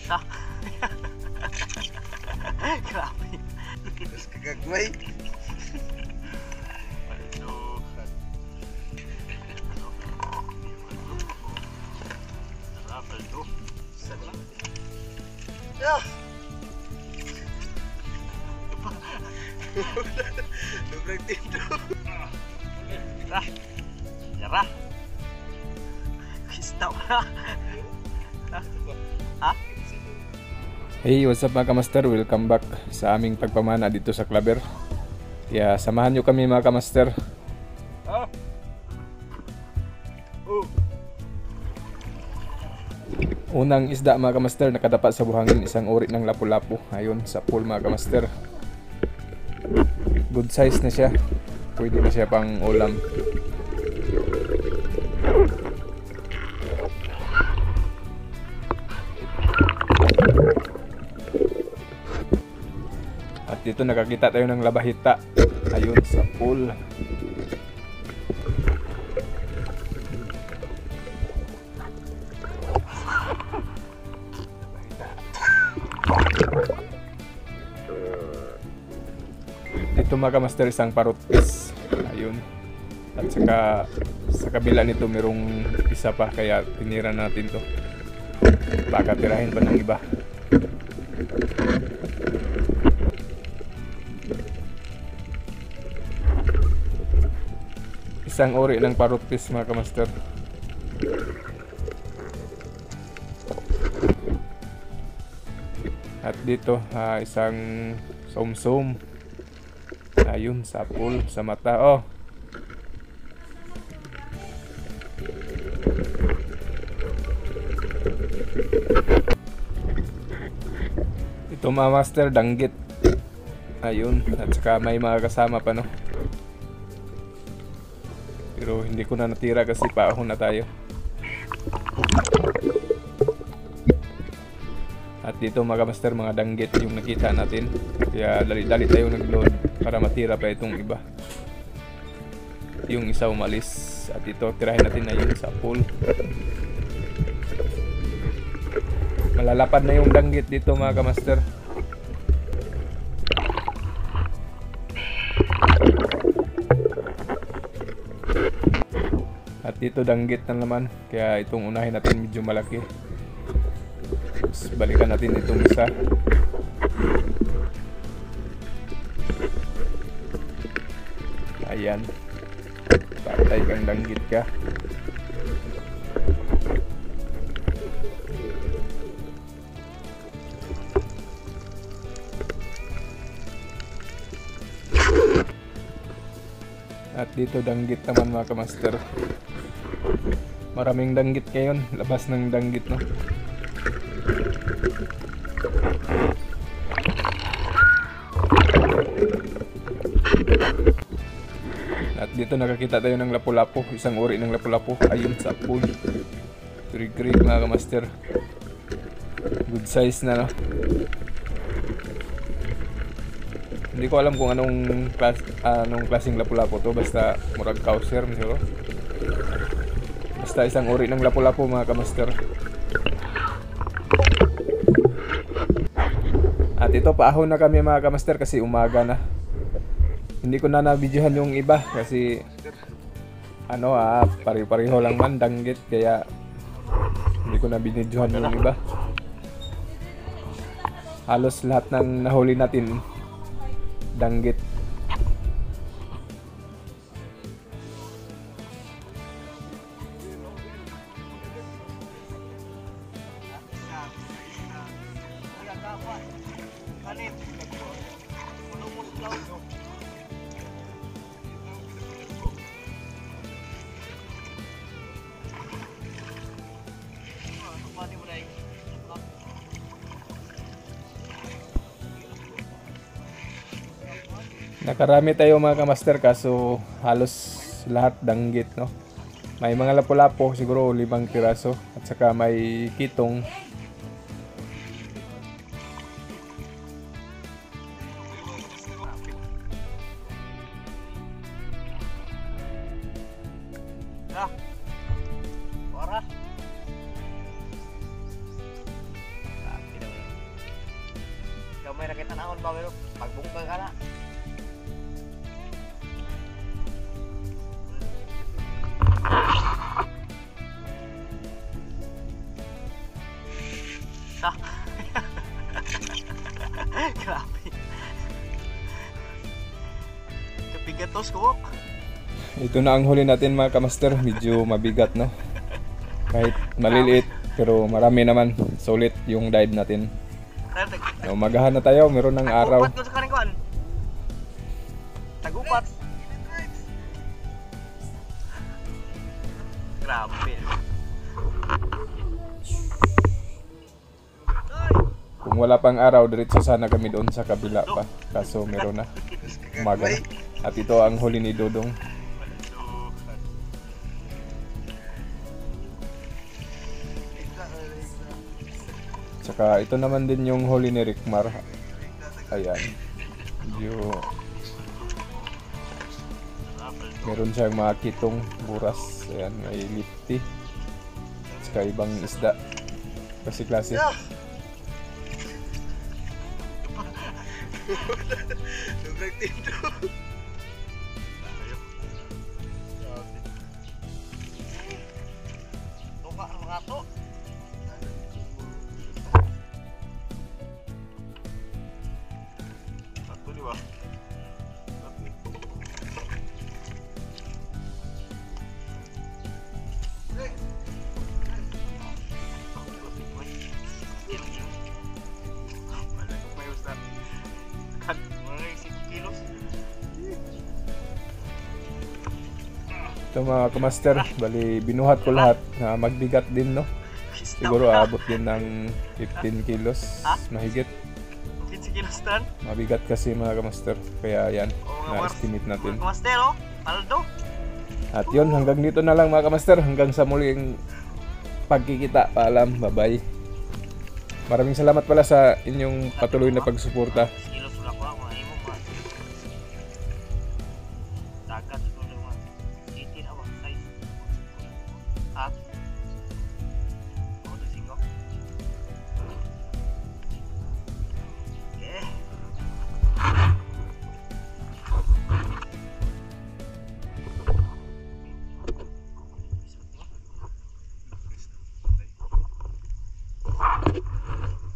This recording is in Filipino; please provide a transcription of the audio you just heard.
Isa. Grabe. Terus kagagmay. Palukan. Sarap ito. Sarap. Ya. Dobrang tindo. Yara. Yara. Kistaw na. Ha? Hey, what's up mga kamaster? Welcome back sa aming pagpamana dito sa Claver. Kaya samahan nyo kami mga kamaster. Unang isda mga kamaster, nakadapat sa buhangin, isang uri ng lapu-lapu. Ayun, sa pool mga kamaster. Good size na siya. Pwede na siya pang ulam. At dito nakakita tayo ng labahita. Ayun sa pool. Dito mga kamaster, isang parrot fish. Ayun. At saka sa kabila nito merong isa pa, kaya tinira natin to. Baka tirahin pa ng iba. Isang uri ng parrot fish mga kamaster. At dito isang somsom. Ayun sa pool, sa mata. Oh. Ito mga master, danggit. Ayun, at saka may mga kasama pa, no. Pero hindi ko na natira kasi paahon na tayo. At dito mga master, mga danggit yung nakita natin. Kaya dali-dali tayo nag-load para matira pa itong iba. Yung isa umalis. At ito tirahin natin na yun sa pool. Malalapad na yung danggit dito mga kamaster. At dito danggit na naman. Kaya itong unahin natin medyo malaki. Tapos balikan natin itong isa. Ayan. Patay kang danggit ka. At dito danggit naman mga kamaster. Maraming danggit ngayon. Labas ng danggit, no. At dito nakakita tayo ng lapu-lapu. Isang uri ng lapu-lapu. Ayun sa pool. Very great mga kamaster. Good size na, no. Hindi ko alam kung anong klaseng lapu-lapu to. Basta murag kauser siguro. Basta isang uri ng lapu-lapu mga kamaster. At ito, paahon na kami mga kamaster kasi umaga na. Hindi ko na nabidyohan yung iba kasi pare-pareho lang man danggit, kaya hindi ko na binidyohan yung iba. Halos lahat ng nahuli natin danggit. Nakarami tayo mga kamaster, kaso halos lahat danggit, no. May mga lapu-lapu siguro 5 piraso at saka may kitong. Para. tanahon ba pero pagbungka ka na. Sa. Grabe. Kapigatos ko. Ito na ang huli natin mga kamaster. Medyo mabigat, no? Kahit maliliit, pero marami naman. Sulit yung dive natin. Umagahan na tayo, meron ng araw. Tagupat ko sa kaning kuan. Tagupat. Grabe. Kung wala pang araw, diretso sana kami doon sa kabila pa. Kaso meron na. Umaga na. At ito ang huli ni Dodong. Tsaka ito naman din yung huli ni Rickmar. Ayan. Medyo meron siyang mga kitong buras. Ayan, may lipti. Tsaka ibang isda. Klase-klase. Sobrang tinto. Tuka mga to. Satu di ba? Kan, mga 5 kilos. Ito mga kamaster, bali binuhat ko lahat na magbigat din, no? Siguro aabot din ng 15 kilos mahigit. 15 kilos tan. Mabigat kasi mga kamaster, kaya yan, na-estimate natin. Master oh, paldo. At yun, hanggang dito na lang mga kamaster, hanggang sa muling pagkikita. Paalam, bye-bye. Maraming salamat pala sa inyong patuloy na pagsuporta. Kilos wala ko, mga imo ba? Dagat.